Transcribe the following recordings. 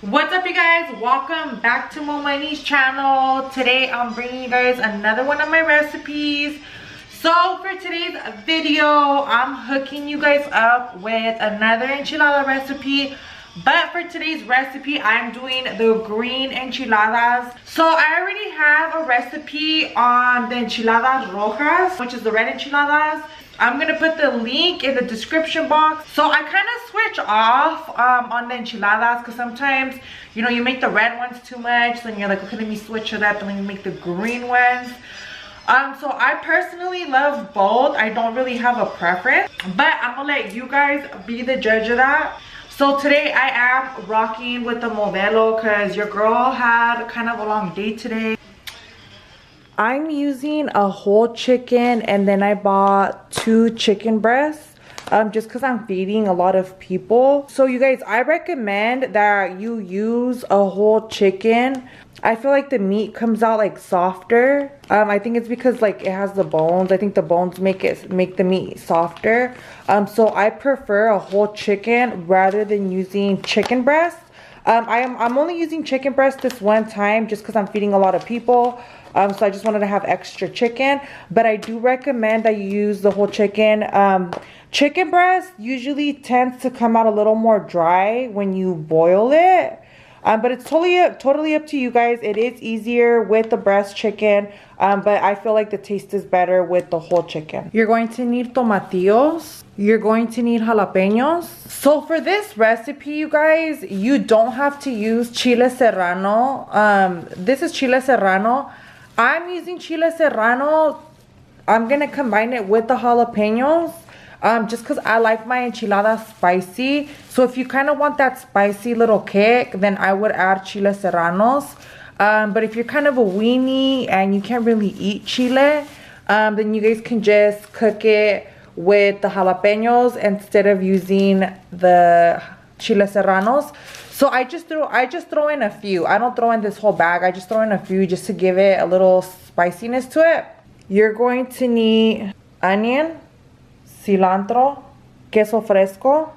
What's up, you guys? Welcome back to Momani's channel. Today I'm bringing you guys another one of my recipes. So for today's video, I'm hooking you guys up with another enchilada recipe. But for today's recipe, I'm doing the green enchiladas. So I already have a recipe on the enchiladas rojas, which is the red enchiladas. I'm gonna put the link in the description box. So I kind of switch off on the enchiladas because sometimes, you know, you make the red ones too much, then you're like, okay, let me switch it up and let me make the green ones. So I personally love both. I don't really have a preference, but I'm gonna let you guys be the judge of that. So today I am rocking with the Modelo because your girl had kind of a long day today. I'm using a whole chicken and then I bought 2 chicken breasts just because I'm feeding a lot of people. So you guys, I recommend that you use a whole chicken. I feel like the meat comes out like softer. I think it's because like it has the bones. I think the bones make the meat softer. So I prefer a whole chicken rather than using chicken breast. I'm only using chicken breast this one time just because I'm feeding a lot of people. So I just wanted to have extra chicken, but I do recommend that you use the whole chicken. Chicken breast usually tends to come out a little more dry when you boil it. But it's totally up to you guys. It is easier with the breast chicken, but I feel like the taste is better with the whole chicken. You're going to need tomatillos. You're going to need jalapenos. So for this recipe, you guys, you don't have to use chile serrano. This is chile serrano. I'm using chile serrano. I'm gonna combine it with the jalapenos. Just because I like my enchiladas spicy. So if you kind of want that spicy little kick, then I would add chile serranos. But if you're kind of a weenie and you can't really eat chile, then you guys can just cook it with the jalapenos instead of using the chile serranos. So I just throw in a few. I don't throw in this whole bag. I just throw in a few just to give it a little spiciness to it. You're going to need onion, cilantro, queso fresco.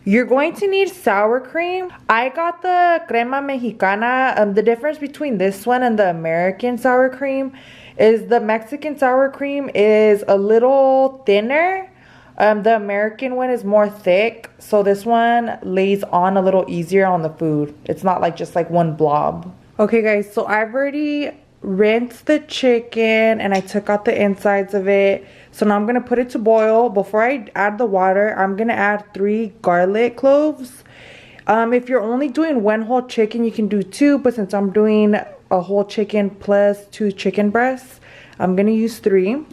You're going to need sour cream. I got the crema mexicana. The difference between this one and the American sour cream is the Mexican sour cream is a little thinner. The American one is more thick, so this one lays on a little easier on the food. It's not like just like one blob. Okay guys, so I've already rinsed the chicken and I took out the insides of it. So now I'm gonna put it to boil. Before I add the water, I'm gonna add 3 garlic cloves. If you're only doing 1 whole chicken, you can do 2, but since I'm doing a whole chicken plus 2 chicken breasts, I'm gonna use 3.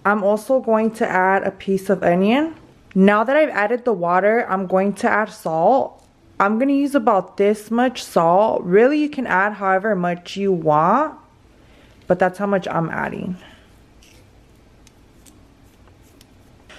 I'm also going to add a piece of onion. Now that I've added the water, I'm going to add salt. I'm going to use about this much salt. Really, you can add however much you want, but that's how much I'm adding.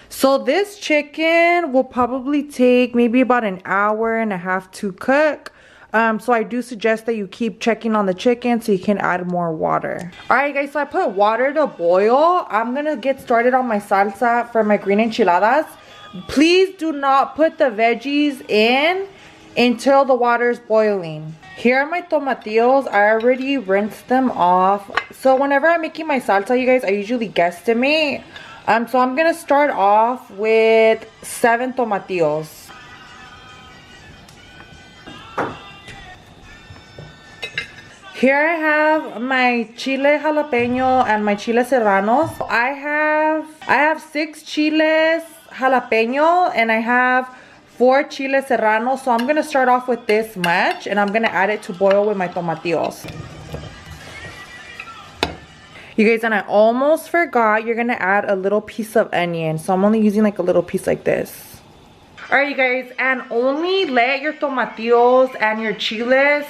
So this chicken will probably take maybe about an hour and a half to cook. So I do suggest that you keep checking on the chicken so you can add more water. Alright guys, so I put water to boil. I'm gonna get started on my salsa for my green enchiladas. Please do not put the veggies in until the water is boiling. Here are my tomatillos. I already rinsed them off. So whenever I'm making my salsa, you guys, I usually guesstimate. So I'm gonna start off with 7 tomatillos. Here I have my chile jalapeno and my chile serranos. I have 6 chiles jalapeno and I have 4 chile serranos. So I'm gonna start off with this much and I'm gonna add it to boil with my tomatillos. You guys, and I almost forgot, you're gonna add a little piece of onion. So I'm only using like a little piece like this. Alright you guys, and only let your tomatillos and your chiles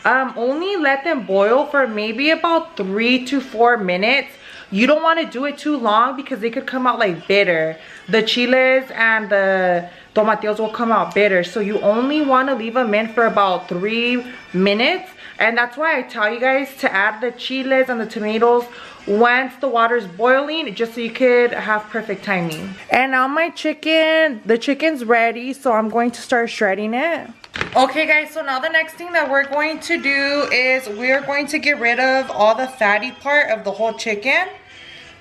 only let them boil for maybe about 3 to 4 minutes. You don't want to do it too long because they could come out like bitter. The chiles and the tomatillos will come out bitter. So you only want to leave them in for about 3 minutes. And that's why I tell you guys to add the chiles and the tomatoes once the water's boiling, just so you could have perfect timing. And now my chicken, the chicken's ready, so I'm going to start shredding it. Okay guys, so now the next thing that we're going to do is we're going to get rid of all the fatty part of the whole chicken.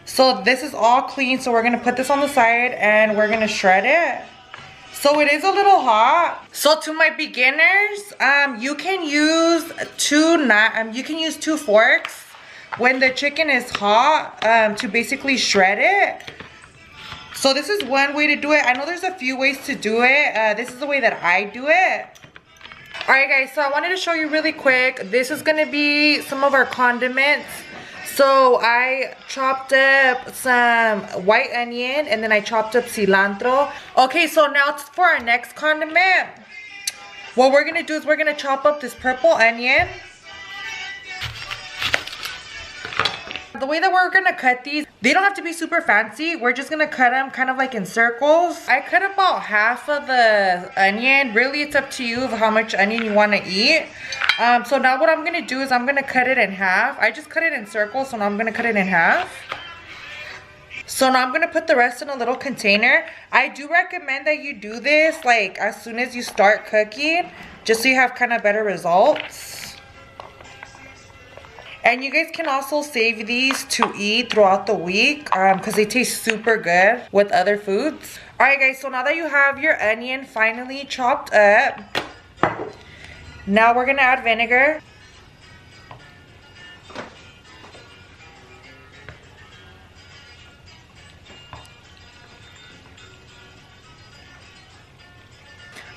So this is all clean, so we're going to put this on the side and we're going to shred it. So it is a little hot. So to my beginners, you can use two forks when the chicken is hot to basically shred it. So this is one way to do it. I know there's a few ways to do it. This is the way that I do it. Alright guys, so I wanted to show you really quick. This is going to be some of our condiments. So I chopped up some white onion and then I chopped up cilantro. Okay, so now for our next condiment. What we're going to do is we're going to chop up this purple onion. The way that we're going to cut these, they don't have to be super fancy. We're just going to cut them kind of like in circles. I cut about half of the onion. Really, it's up to you of how much onion you want to eat. So now what I'm going to do is I'm going to cut it in half. I just cut it in circles, so now I'm going to cut it in half. So now I'm going to put the rest in a little container. I do recommend that you do this like as soon as you start cooking, just so you have kind of better results. And you guys can also save these to eat throughout the week because they taste super good with other foods. Alright guys, so now that you have your onion finally chopped up, now we're going to add vinegar.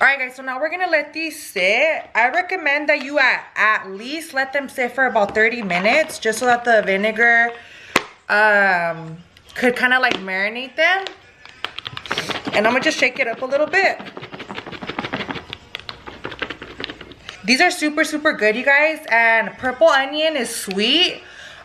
Alright guys, so now we're going to let these sit. I recommend that you at least let them sit for about 30 minutes just so that the vinegar could kind of like marinate them. And I'm going to just shake it up a little bit. These are super, super good, you guys. And purple onion is sweet.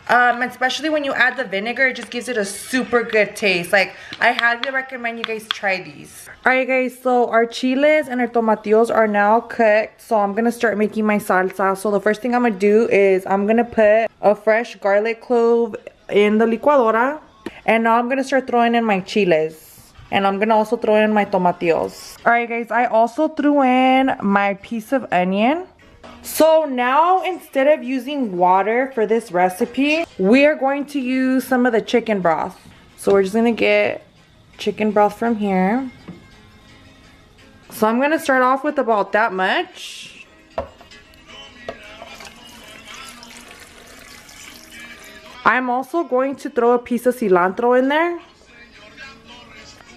Especially when you add the vinegar, it just gives it a super good taste. Like, I highly recommend you guys try these. Alright guys, so our chiles and our tomatillos are now cooked. So I'm going to start making my salsa. So the first thing I'm going to do is I'm going to put a fresh garlic clove in the licuadora. And now I'm going to start throwing in my chiles. And I'm going to also throw in my tomatillos. Alright guys, I also threw in my piece of onion. So now instead of using water for this recipe, we are going to use some of the chicken broth. So we're just going to get chicken broth from here. So I'm going to start off with about that much. I'm also going to throw a piece of cilantro in there.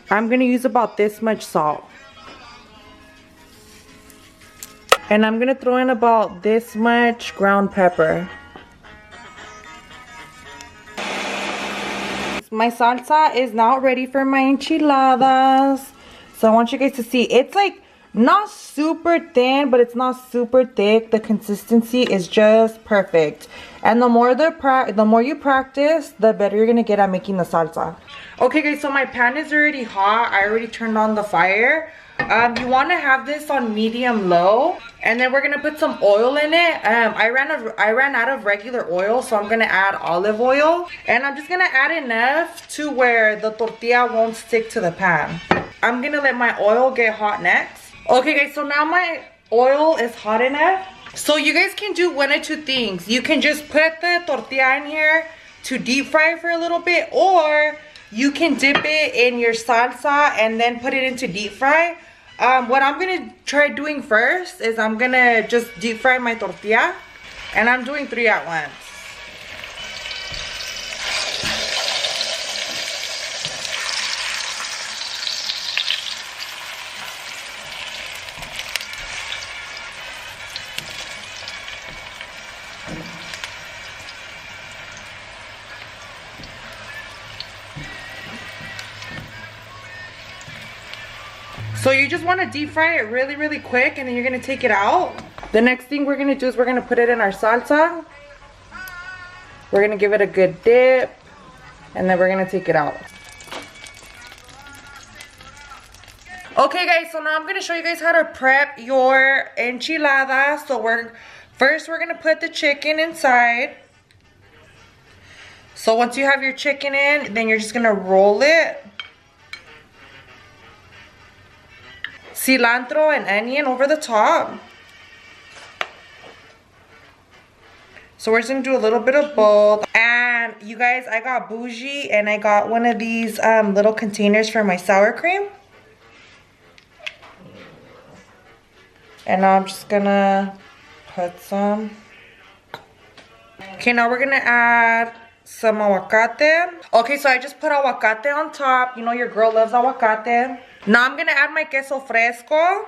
I'm going to use about this much salt. And I'm going to throw in about this much ground pepper. My salsa is now ready for my enchiladas. So I want you guys to see. It's like not super thin, but it's not super thick. The consistency is just perfect. And the more you practice, the better you're going to get at making the salsa. Okay guys, so my pan is already hot. I already turned on the fire. You want to have this on medium low, and then we're gonna put some oil in it. I ran out of regular oil, so I'm gonna add olive oil, and I'm just gonna add enough to where the tortilla won't stick to the pan. I'm gonna let my oil get hot next. Okay guys, so now my oil is hot enough. So you guys can do one of two things. You can just put the tortilla in here to deep fry for a little bit, or you can dip it in your salsa and then put it into deep fry. What I'm going to try doing first is I'm going to just deep fry my tortilla. And I'm doing 3 at once. So you just want to deep fry it really, really quick, and then you're going to take it out. The next thing we're going to do is we're going to put it in our salsa. We're going to give it a good dip, and then we're going to take it out. Okay guys, so now I'm going to show you guys how to prep your enchiladas. So first we're going to put the chicken inside. So once you have your chicken in, then you're just going to roll it. cilantro and onion over the top. So we're just gonna do a little bit of both. And you guys, I got bougie and I got one of these little containers for my sour cream. And now I'm just gonna put some. Okay, now we're gonna add some aguacate. Okay, so I just put aguacate on top. You know your girl loves aguacate. Now I'm gonna add my queso fresco.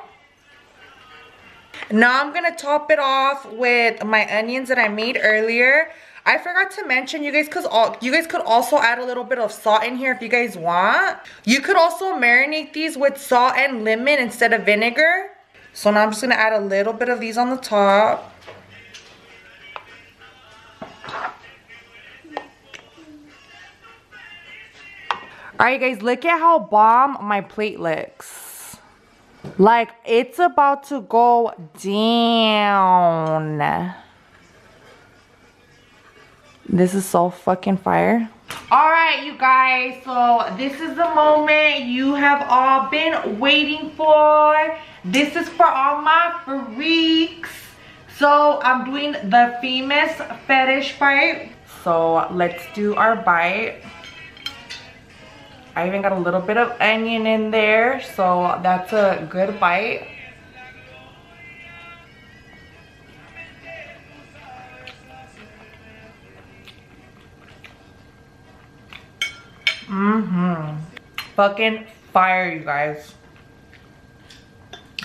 Now I'm gonna top it off with my onions that I made earlier. I forgot to mention, you guys could also add a little bit of salt in here if you guys want. You could also marinate these with salt and lemon instead of vinegar. So now I'm just gonna add a little bit of these on the top. Alright guys, look at how bomb my plate looks. Like, it's about to go down. This is so fucking fire. Alright you guys, so this is the moment you have all been waiting for. This is for all my freaks. So I'm doing the famous fetish bite. So let's do our bite. I even got a little bit of onion in there, so that's a good bite. Fucking fire, you guys.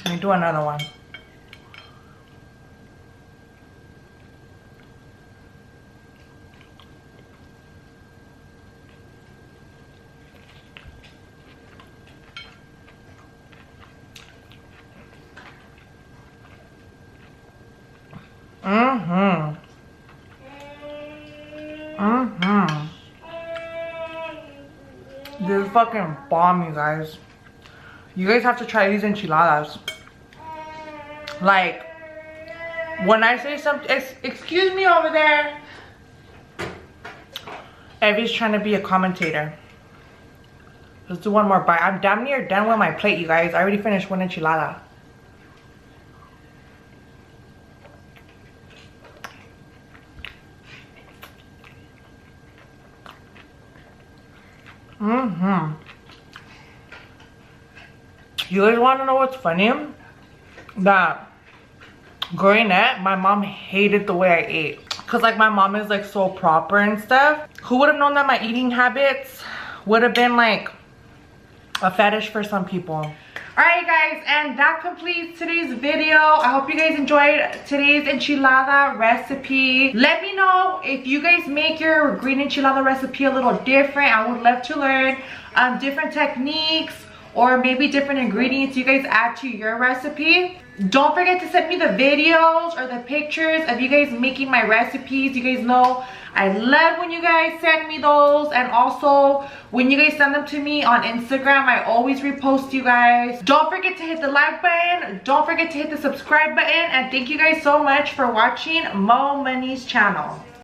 Let me do another one. This is fucking bomb, you guys. You guys have to try these enchiladas. Like, when I say something, excuse me over there. Evie's trying to be a commentator. Let's do one more bite. I'm damn near done with my plate, you guys. I already finished one enchilada. You guys want to know what's funny? That growing up, my mom hated the way I ate. Cause like my mom is like so proper and stuff. Who would have known that my eating habits would have been like a fetish for some people. Alright guys, and that completes today's video. I hope you guys enjoyed today's enchilada recipe. Let me know if you guys make your green enchilada recipe a little different. I would love to learn different techniques or maybe different ingredients you guys add to your recipe. Don't forget to send me the videos or the pictures of you guys making my recipes. You guys know I love when you guys send me those, and also when you guys send them to me on Instagram, I always repost you guys. Don't forget to hit the like button, don't forget to hit the subscribe button, and thank you guys so much for watching Mo Money's channel.